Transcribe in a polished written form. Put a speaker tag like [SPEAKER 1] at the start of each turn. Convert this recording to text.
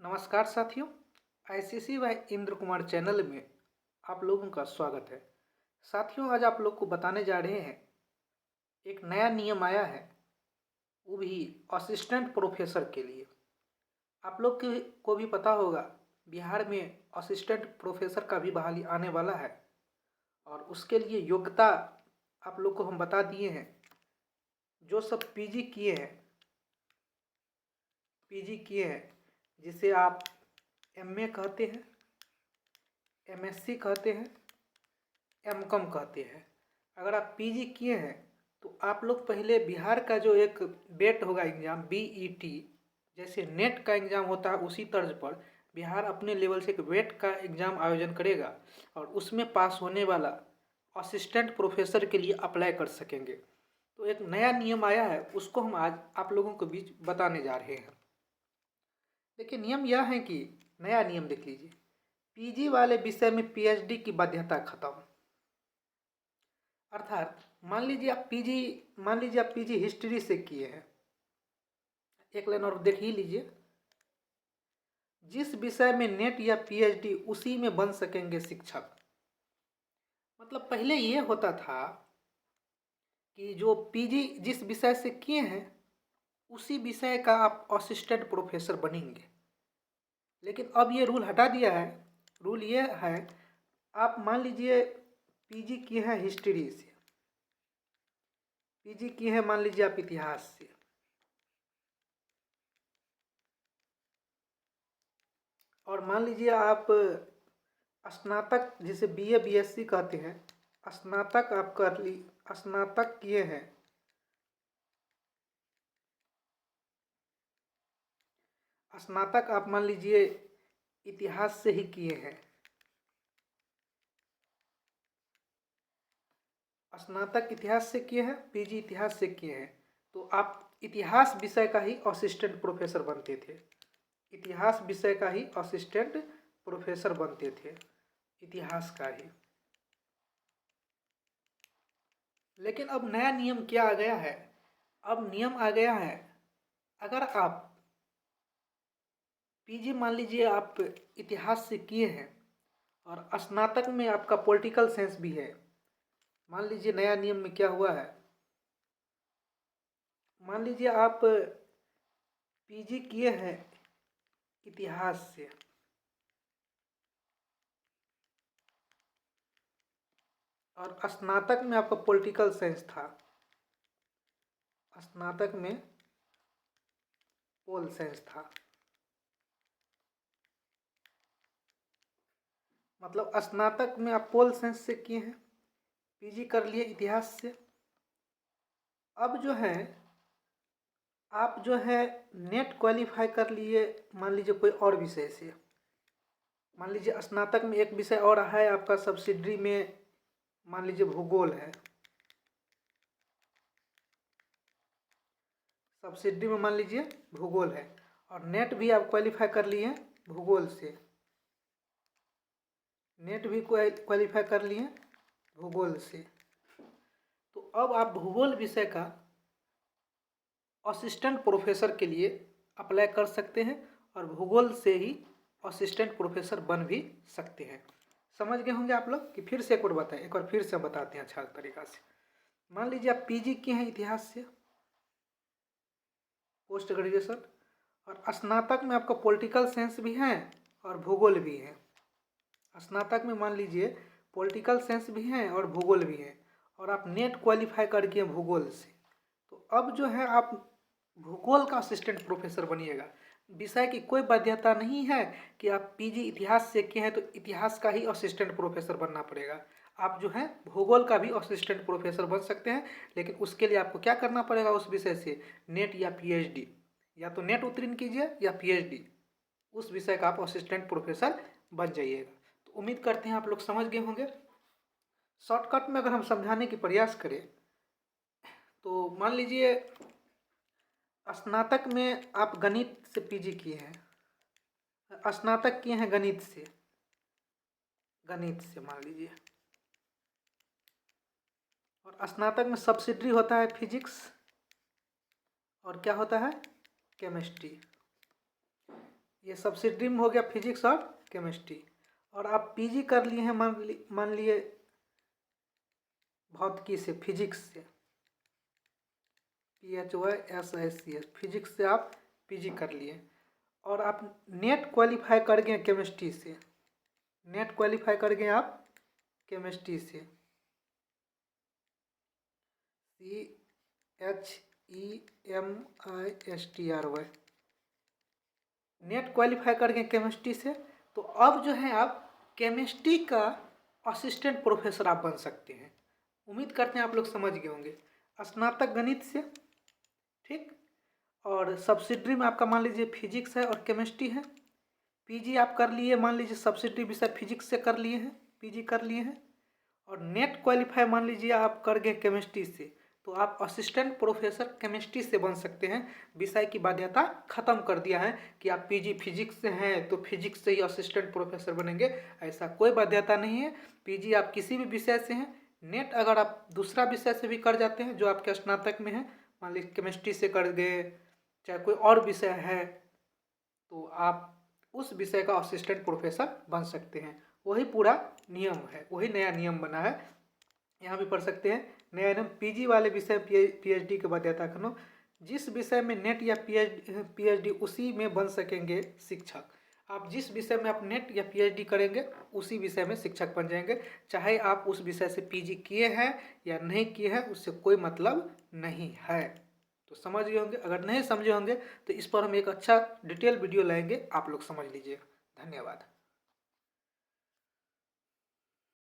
[SPEAKER 1] नमस्कार साथियों, आईसीसी व इंद्र कुमार चैनल में आप लोगों का स्वागत है। साथियों, आज आप लोग को बताने जा रहे हैं एक नया नियम आया है, वो भी असिस्टेंट प्रोफेसर के लिए। आप लोग को भी पता होगा, बिहार में असिस्टेंट प्रोफेसर का भी बहाली आने वाला है और उसके लिए योग्यता आप लोग को हम बता दिए हैं। जो सब पीजी किए हैं जिसे आप एमए कहते हैं, एमएससी कहते हैं, एमकॉम कहते हैं। अगर आप पीजी किए हैं तो आप लोग पहले बिहार का जो एक बेट होगा एग्ज़ाम बीईटी, जैसे नेट का एग्ज़ाम होता है उसी तर्ज पर बिहार अपने लेवल से एक वेट का एग्ज़ाम आयोजन करेगा और उसमें पास होने वाला असिस्टेंट प्रोफेसर के लिए अप्लाई कर सकेंगे। तो एक नया नियम आया है, उसको हम आज आप लोगों के बीच बताने जा रहे हैं। देखिए, नियम यह है कि नया नियम देख लीजिए, पीजी वाले विषय में पीएचडी की बाध्यता खत्म। अर्थात मान लीजिए आप पीजी हिस्ट्री से किए हैं, एक लाइन और देख ही लीजिए, जिस विषय में नेट या पीएचडी उसी में बन सकेंगे शिक्षक। मतलब पहले ये होता था कि जो पीजी जिस विषय से किए हैं उसी विषय का आप असिस्टेंट प्रोफेसर बनेंगे, लेकिन अब ये रूल हटा दिया है। रूल ये है, आप मान लीजिए पीजी किए हैं हिस्ट्री से, पीजी किए हैं मान लीजिए आप इतिहास से, और मान लीजिए आप स्नातक जिसे बीए बीएससी कहते हैं, स्नातक आप स्नातक किए हैं, स्नातक आप मान लीजिए इतिहास से ही किए हैं, स्नातक इतिहास से किए हैं, पीजी इतिहास से किए हैं, तो आप इतिहास विषय का ही असिस्टेंट प्रोफेसर बनते थे। इतिहास विषय का ही असिस्टेंट प्रोफेसर बनते थे, इतिहास का ही। लेकिन अब नया नियम क्या आ गया है? अब नियम आ गया है, अगर आप पीजी मान लीजिए आप इतिहास से किए हैं और स्नातक में आपका पॉलिटिकल साइंस भी है। मान लीजिए नया नियम में क्या हुआ है, मान लीजिए आप पीजी किए हैं इतिहास से और स्नातक में आपका पॉलिटिकल साइंस था, स्नातक में पोल साइंस था। मतलब स्नातक में आप पोल साइंस से किए हैं, पीजी कर लिए इतिहास से। अब जो है आप जो है नेट क्वालिफाई कर लिए, मान लीजिए कोई और विषय से। मान लीजिए स्नातक में एक विषय और है आपका सब्सिडरी में, मान लीजिए भूगोल है, सब्सिडरी में मान लीजिए भूगोल है, और नेट भी आप क्वालिफाई कर लिए भूगोल से, नेट भी क्वालिफाई कर लिए भूगोल से। तो अब आप भूगोल विषय का असिस्टेंट प्रोफेसर के लिए अप्लाई कर सकते हैं और भूगोल से ही असिस्टेंट प्रोफेसर बन भी सकते हैं। समझ गए होंगे आप लोग कि फिर से एक बार बताएं, एक बार फिर से बताते हैं अच्छा तरीका से। मान लीजिए आप पीजी किए हैं इतिहास से, पोस्ट ग्रेजुएशन, और स्नातक में आपका पॉलिटिकल साइंस भी है और भूगोल भी है। स्नातक में मान लीजिए पॉलिटिकल साइंस भी है और भूगोल भी है, और आप नेट क्वालिफाई करके हैं भूगोल से। तो अब जो है आप भूगोल का असिस्टेंट प्रोफेसर बनिएगा। विषय की कोई बाध्यता नहीं है कि आप पीजी इतिहास से किए हैं तो इतिहास का ही असिस्टेंट प्रोफेसर बनना पड़ेगा। आप जो है भूगोल का भी असिस्टेंट प्रोफेसर बन सकते हैं, लेकिन उसके लिए आपको क्या करना पड़ेगा, उस विषय से नेट या पीएचडी, या तो नेट उत्तीर्ण कीजिए या पीएचडी, उस विषय का आप असिस्टेंट प्रोफेसर बन जाइएगा। तो उम्मीद करते हैं आप लोग समझ गए होंगे। शॉर्टकट में अगर हम समझाने की प्रयास करें तो मान लीजिए स्नातक में आप गणित से पीजी किए हैं, स्नातक किए हैं गणित से, मान लीजिए, और स्नातक में सब्सिडरी होता है फिजिक्स और क्या होता है, केमिस्ट्री। ये सब्सिडरी में हो गया फिजिक्स और केमिस्ट्री। और आप पीजी कर लिए हैं मान लिए भौतिकी से, फिजिक्स से, PHYSICS फिजिक्स से आप पीजी कर लिए, और आप नेट क्वालिफाई कर गए केमिस्ट्री से, नेट क्वालिफाई कर गए आप केमिस्ट्री से, CHEMISTRY नेट क्वालिफाई कर गए केमिस्ट्री से। तो अब जो है आप केमिस्ट्री का असिस्टेंट प्रोफेसर आप बन सकते हैं। उम्मीद करते हैं आप लोग समझ गए होंगे। स्नातक गणित से, ठीक, और सब्सिडरी में आपका मान लीजिए फिजिक्स है और केमिस्ट्री है। पीजी आप कर लिए, मान लीजिए सब्सिडरी विषय फिजिक्स से कर लिए हैं, पीजी कर लिए हैं, और नेट क्वालिफाई मान लीजिए आप कर गए केमिस्ट्री से, तो आप असिस्टेंट प्रोफेसर केमिस्ट्री से बन सकते हैं। विषय की बाध्यता खत्म कर दिया है कि आप पीजी फिजिक्स से हैं तो फिजिक्स से ही असिस्टेंट प्रोफेसर बनेंगे, ऐसा कोई बाध्यता नहीं है। पीजी आप किसी भी विषय से हैं। नेट अगर आप दूसरा विषय से भी कर जाते हैं जो आपके स्नातक में है, मान लीजिए केमिस्ट्री से कर गए, चाहे कोई और विषय है, तो आप उस विषय का असिस्टेंट प्रोफेसर बन सकते हैं। वही पूरा नियम है, वही नया नियम बना है। यहाँ भी पढ़ सकते हैं नया नियम। पीजी वाले विषय पीएचडी के बाध्यता खत्म। जिस विषय में नेट या पीएचडी उसी में बन सकेंगे शिक्षक। आप जिस विषय में आप नेट या पीएचडी करेंगे उसी विषय में शिक्षक बन जाएंगे, चाहे आप उस विषय से पीजी किए हैं या नहीं किए हैं, उससे कोई मतलब नहीं है। तो समझ गए होंगे। अगर नहीं समझे होंगे तो इस पर हम एक अच्छा डिटेल वीडियो लाएंगे, आप लोग समझ लीजिए। धन्यवाद।